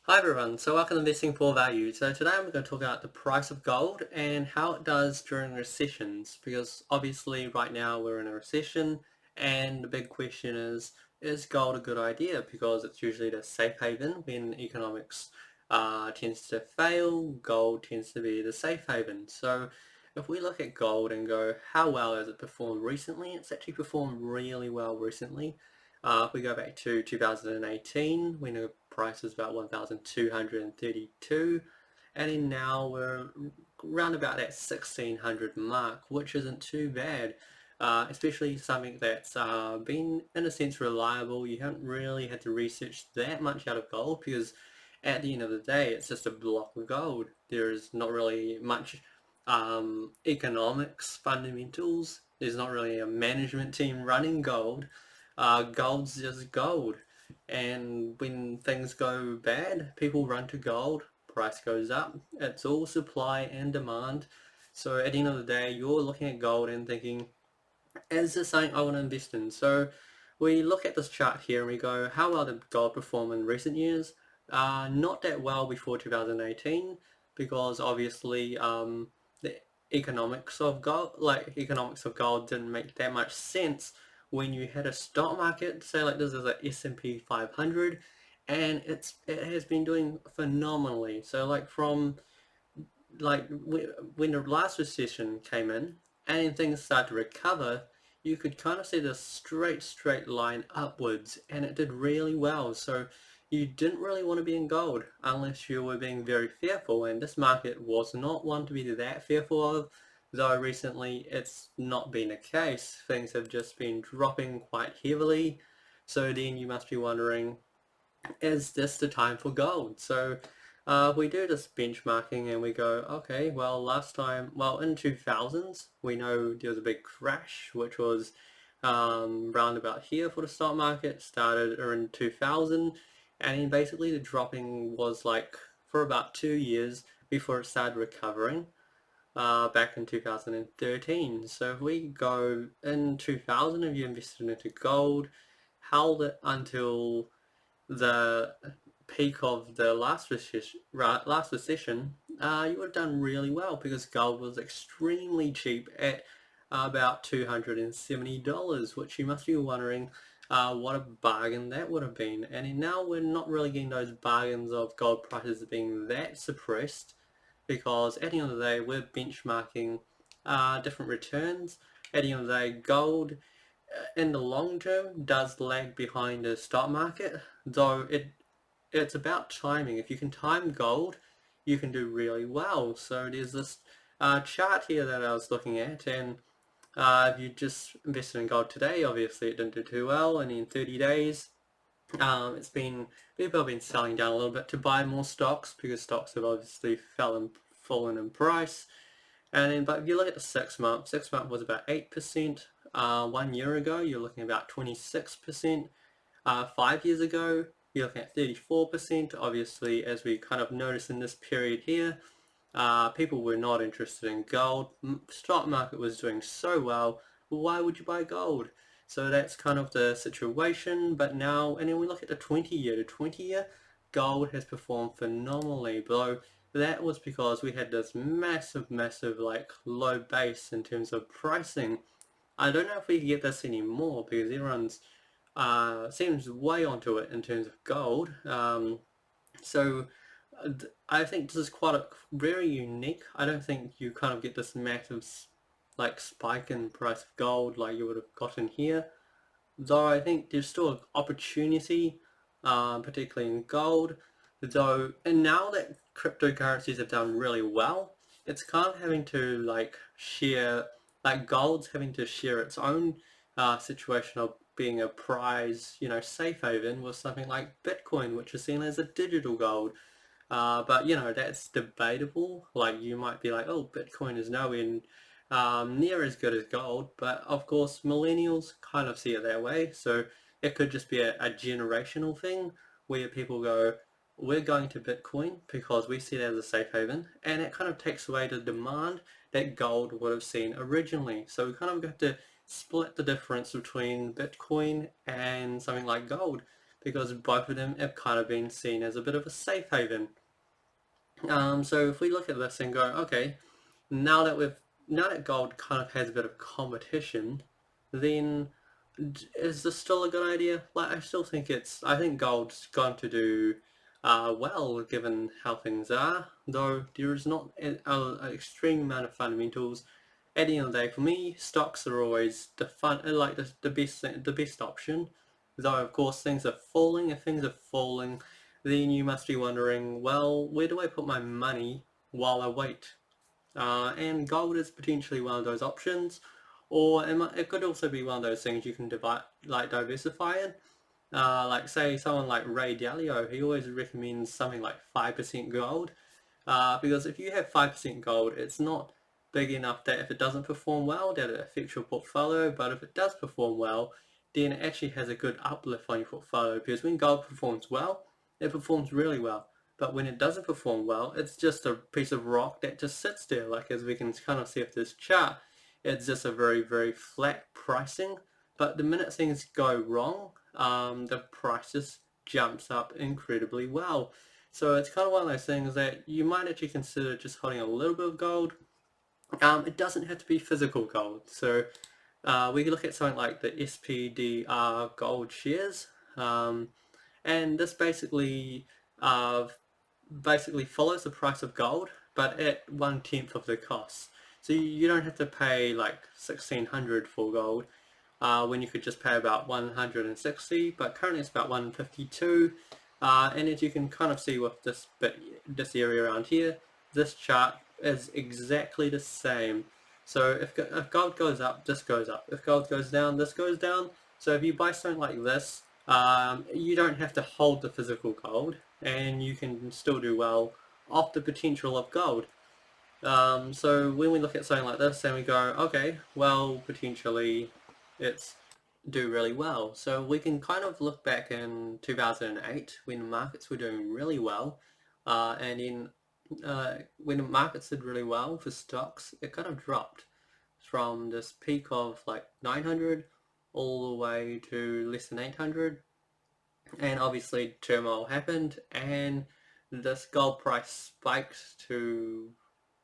Hi everyone, so welcome to Investing for Value. So today I'm going to talk about the price of gold and how it does during recessions, because obviously right now we're in a recession and the big question is gold a good idea? Because it's usually the safe haven when economics tends to fail, gold tends to be the safe haven. So if we look at gold and go, how well has it performed recently? It's actually performed really well recently. If we go back to 2018, when the price was about 1,232, and then now we're around about that 1,600 mark, which isn't too bad. Especially something that's been, in a sense, reliable. You haven't really had to research that much out of gold because at the end of the day, it's just a block of gold. There's not really much economics, fundamentals. There's not really a management team running gold. Gold's just gold. And when things go bad, people run to gold, price goes up. It's all supply and demand. So at the end of the day, you're looking at gold and thinking, is this something I want to invest in? So we look at this chart here and we go, how well did gold perform in recent years? Not that well before 2018 because obviously the economics of gold didn't make that much sense when you had a stock market, say like this is a S&P 500, and it has been doing phenomenally. So like from like when the last recession came in and things started to recover, you could kind of see this straight line upwards, and it did really well. So you didn't really want to be in gold unless you were being very fearful, and this market was not one to be that fearful of. Though recently it's not been the case, things have just been dropping quite heavily. So then you must be wondering, is this the time for gold? So we do this benchmarking and we go, okay, well last time, well in 2000s, we know there was a big crash, which was round about here for the stock market, started around 2000, and then basically the dropping was like for about 2 years before it started recovering back in 2013. So if we go in 2000, if you invested into gold, held it until the peak of the last recession, you would have done really well because gold was extremely cheap at about $270, which you must be wondering what a bargain that would have been. And now we're not really getting those bargains of gold prices being that suppressed because at the end of the day, we're benchmarking different returns. At the end of the day, gold in the long term does lag behind the stock market, though it's about timing. If you can time gold, you can do really well. So there's this chart here that I was looking at, and if you just invested in gold today, obviously it didn't do too well, and in 30 days, it's been people have been selling down a little bit to buy more stocks because stocks have obviously fallen in price. And then, but if you look at the 6 month, 6 month was about 8%. 1 year ago, you're looking at about 26%. 5 years ago, you're looking at 34%. Obviously, as we kind of notice in this period here, people were not interested in gold. Stock market was doing so well. Why would you buy gold? So that's kind of the situation. But now, and then we look at the 20 year. The 20 year, gold has performed phenomenally. Though that was because we had this massive like low base in terms of pricing. I don't know if we can get this anymore because everyone's seems way onto it in terms of gold. So I think this is quite a very unique. I don't think you kind of get this massive like spike in price of gold like you would have gotten here. Though I think there's still an opportunity, particularly in gold. Though, and now that cryptocurrencies have done really well, it's kind of having to like share, like gold's having to share its own situation of being a prize, safe haven with something like Bitcoin, which is seen as a digital gold. But that's debatable. Like you might be like, oh, Bitcoin is nowhere near as good as gold, but of course millennials kind of see it that way. So it could just be a generational thing where people go, we're going to Bitcoin because we see it as a safe haven, and it kind of takes away the demand that gold would have seen originally. So we kind of have to split the difference between Bitcoin and something like gold because both of them have kind of been seen as a bit of a safe haven. So if we look at this and go, okay, now that gold kind of has a bit of competition, then is this still a good idea? Like, I think gold's going to do well given how things are, though there is not an extreme amount of fundamentals. At the end of the day, for me, stocks are always the best option. Though of course things are falling. If things are falling, then you must be wondering, well, where do I put my money while I wait? And gold is potentially one of those options, or it could also be one of those things you can diversify in. Like say someone like Ray Dalio, he always recommends something like 5% gold, because if you have 5% gold, it's not big enough that if it doesn't perform well, that it affects your portfolio, but if it does perform well, then it actually has a good uplift on your portfolio, because when gold performs well, it performs really well. But when it doesn't perform well, it's just a piece of rock that just sits there. Like as we can kind of see with this chart, it's just a very, very flat pricing. But the minute things go wrong, the price just jumps up incredibly well. So it's kind of one of those things that you might actually consider just holding a little bit of gold. It doesn't have to be physical gold. So we can look at something like the SPDR gold shares. And this uh, basically follows the price of gold, but at 1/10 of the cost. So you don't have to pay like 1600 for gold, when you could just pay about 160, but currently it's about 152. And as you can kind of see with this area around here, this chart is exactly the same. So if gold goes up, this goes up. If gold goes down, this goes down. So if you buy something like this, you don't have to hold the physical gold, and you can still do well off the potential of gold. So when we look at something like this and we go, okay, well, potentially it's do really well. So we can kind of look back in 2008 when markets were doing really well, and when the markets did really well for stocks, it kind of dropped from this peak of like 900 all the way to less than 800, and obviously turmoil happened, and this gold price spiked to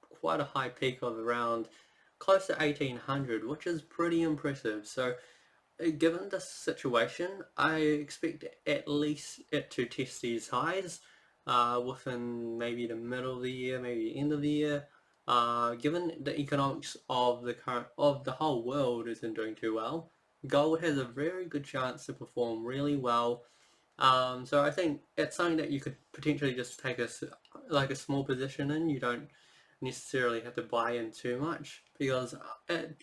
quite a high peak of around close to 1800, which is pretty impressive. So given this situation, I expect at least it to test these highs within maybe the middle of the year, maybe the end of the year. Given the economics of the whole world isn't doing too well, gold has a very good chance to perform really well. So I think it's something that you could potentially just take like a small position in. You don't necessarily have to buy in too much, because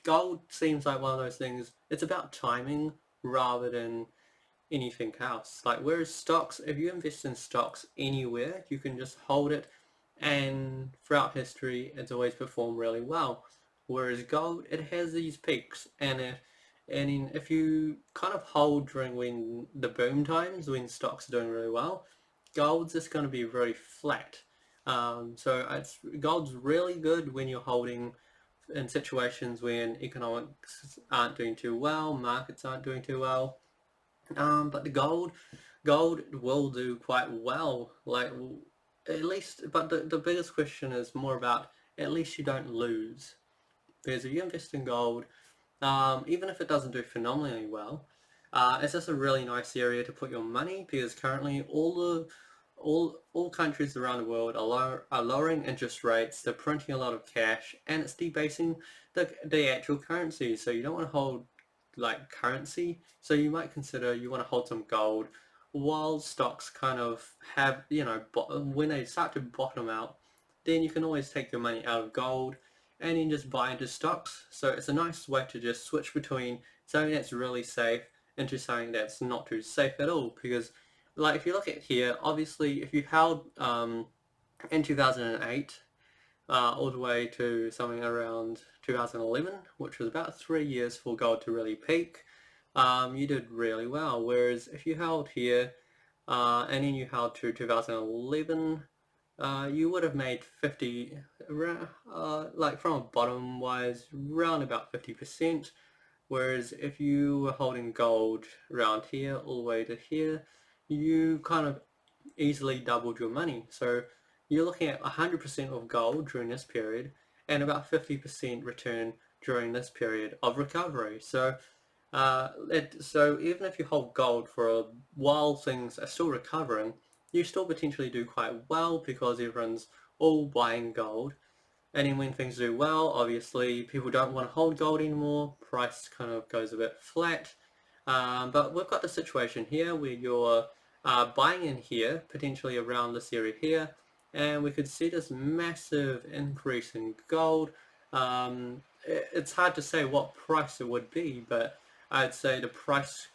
gold seems like one of those things. It's about timing rather than anything else. Like whereas stocks, if you invest in stocks anywhere, you can just hold it, and throughout history, it's always performed really well. Whereas gold, it has these peaks, if you kind of hold during when the boom times, when stocks are doing really well, gold's just going to be very flat. So gold's really good when you're holding in situations when economics aren't doing too well, markets aren't doing too well. But gold will do quite well. Like at least, but the biggest question is more about at least you don't lose, because if you invest in gold, even if it doesn't do phenomenally well, it's just a really nice area to put your money, because currently all countries around the world are lowering interest rates, they're printing a lot of cash, and it's debasing the actual currency. So you don't want to hold like currency, so you might consider you want to hold some gold while stocks kind of have, when they start to bottom out, then you can always take your money out of gold and then just buy into stocks. So it's a nice way to just switch between something that's really safe into something that's not too safe at all. Because like if you look at here, obviously if you held in 2008 all the way to something around 2011, which was about 3 years for gold to really peak, you did really well. Whereas if you held here and then you held to 2011, you would have made 50, like from a bottom wise, around about 50%. Whereas if you were holding gold around here all the way to here, you kind of easily doubled your money. So you're looking at 100% of gold during this period and about 50% return during this period of recovery. So even if you hold gold for a while things are still recovering, you still potentially do quite well because everyone's all buying gold. And then when things do well, obviously people don't want to hold gold anymore. Price kind of goes a bit flat. But we've got the situation here where you're buying in here, potentially around this area here, and we could see this massive increase in gold. It's hard to say what price it would be, but I'd say the price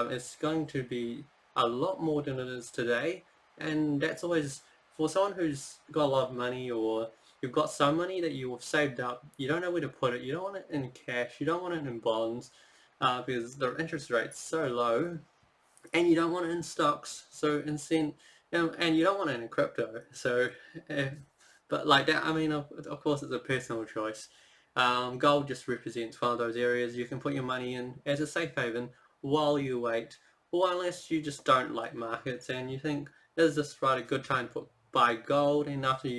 is going to be a lot more than it is today, and that's always for someone who's got a lot of money, or you've got some money that you've saved up, you don't know where to put it, you don't want it in cash, you don't want it in bonds, because the interest rate's so low, and you don't want it in stocks, so and you don't want it in crypto. So, uh, but like that, I mean, of course, it's a personal choice. Gold just represents one of those areas you can put your money in as a safe haven while you wait, or unless you just don't like markets and you think, is this right a good time to buy gold? And after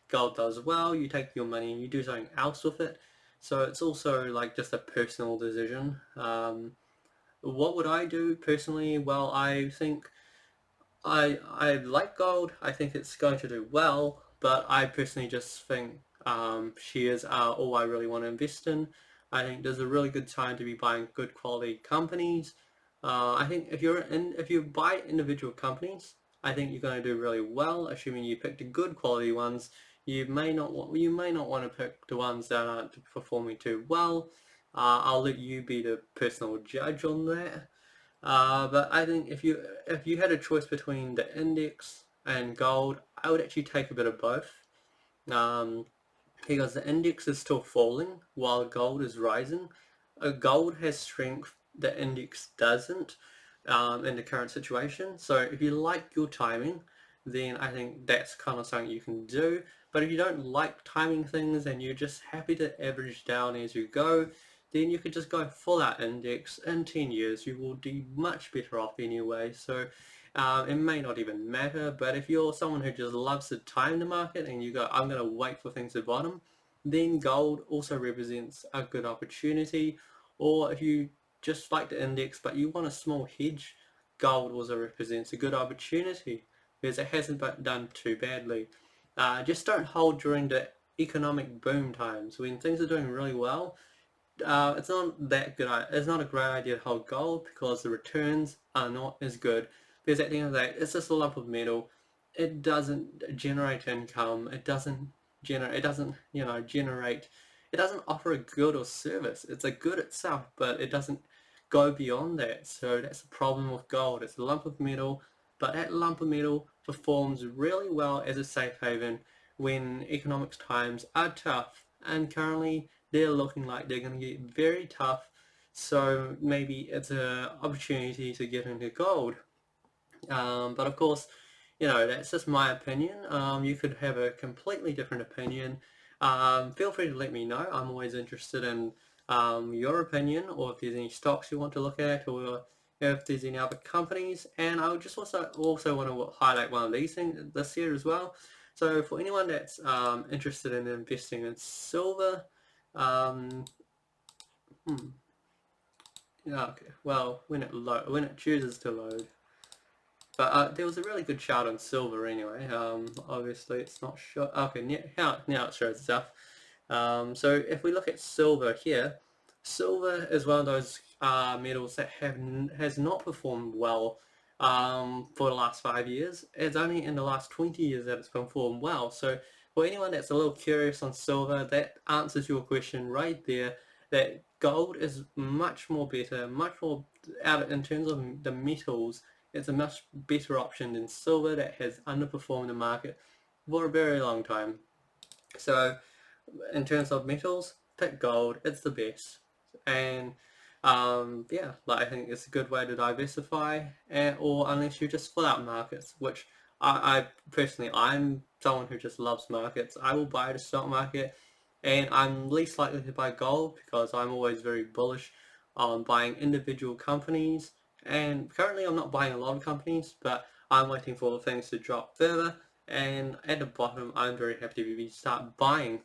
gold does well, you take your money and you do something else with it. So it's also like just a personal decision. What would I do personally? Well, I think I like gold. I think it's going to do well, but I personally just think shares are all I really want to invest in. I think there's a really good time to be buying good quality companies. I think if you buy individual companies, I think you're going to do really well, assuming you pick the good quality ones. You may not want to pick the ones that aren't performing too well. I'll let you be the personal judge on that. But I think if you had a choice between the index and gold, I would actually take a bit of both. Um, because the index is still falling while gold is rising. Gold has strength, the index doesn't in the current situation. So if you like your timing, then I think that's kind of something you can do. But if you don't like timing things and you're just happy to average down as you go, then you could just go full out index. In 10 years, you will be much better off anyway. So it may not even matter, but if you're someone who just loves to time the market and you go, I'm going to wait for things to bottom, then gold also represents a good opportunity. Or if you just like the index but you want a small hedge, gold also represents a good opportunity because it hasn't done too badly. Just don't hold during the economic boom times when things are doing really well. It's not that good. It's not a great idea to hold gold because the returns are not as good. Because at the end of the day, it's just a lump of metal. It doesn't generate income. It doesn't generate. It doesn't generate. It doesn't offer a good or service. It's a good itself, but it doesn't go beyond that. So that's the problem with gold. It's a lump of metal, but that lump of metal performs really well as a safe haven when economic times are tough. And currently they're looking like they're going to get very tough. So maybe it's an opportunity to get into gold. But of course, that's just my opinion. You could have a completely different opinion. Feel free to let me know. I'm always interested in your opinion, or if there's any stocks you want to look at, or if there's any other companies. And I would just also want to highlight one of these things this year as well. So for anyone that's interested in investing in silver, um, hmm, yeah, okay. Well, when it chooses to load. But there was a really good chart on silver anyway. Obviously it's not sure. Okay, now it shows itself. So if we look at silver here, silver is one of those metals that has not performed well for the last 5 years. It's only in the last 20 years that it's performed well. So for anyone that's a little curious on silver, that answers your question right there. That gold is much more better, much more out in terms of the metals. It's a much better option than silver that has underperformed the market for a very long time. So in terms of metals, pick gold. It's the best, and yeah, like I think it's a good way to diversify. Or unless you just fill out markets, which I personally, I'm someone who just loves markets. I will buy the stock market, and I'm least likely to buy gold because I'm always very bullish on buying individual companies And currently I'm not buying a lot of companies, but I'm waiting for things to drop further. And at the bottom, I'm very happy to start buying.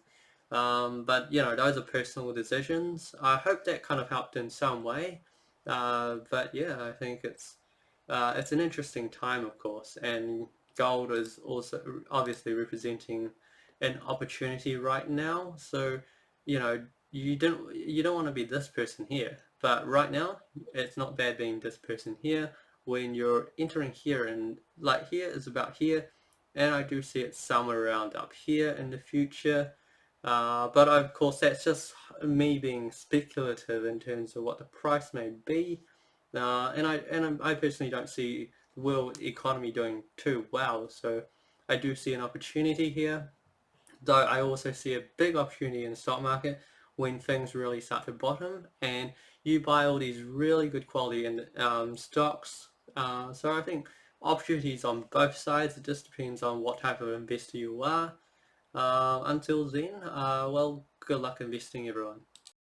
But you know, those are personal decisions. I hope that kind of helped in some way. But yeah, I think it's an interesting time, of course, and gold is also obviously representing an opportunity right now. So, you know, you don't want to be this person here, but right now it's not bad being this person here. When you're entering here, and like here is about here, and I do see it somewhere around up here in the future. But of course, that's just me being speculative in terms of what the price may be. And I personally don't see the world economy doing too well, so I do see an opportunity here. Though I also see a big opportunity in the stock market when things really start to bottom, and you buy all these really good quality stocks. So I think opportunities on both sides. It just depends on what type of investor you are. Until then, well, good luck investing, everyone.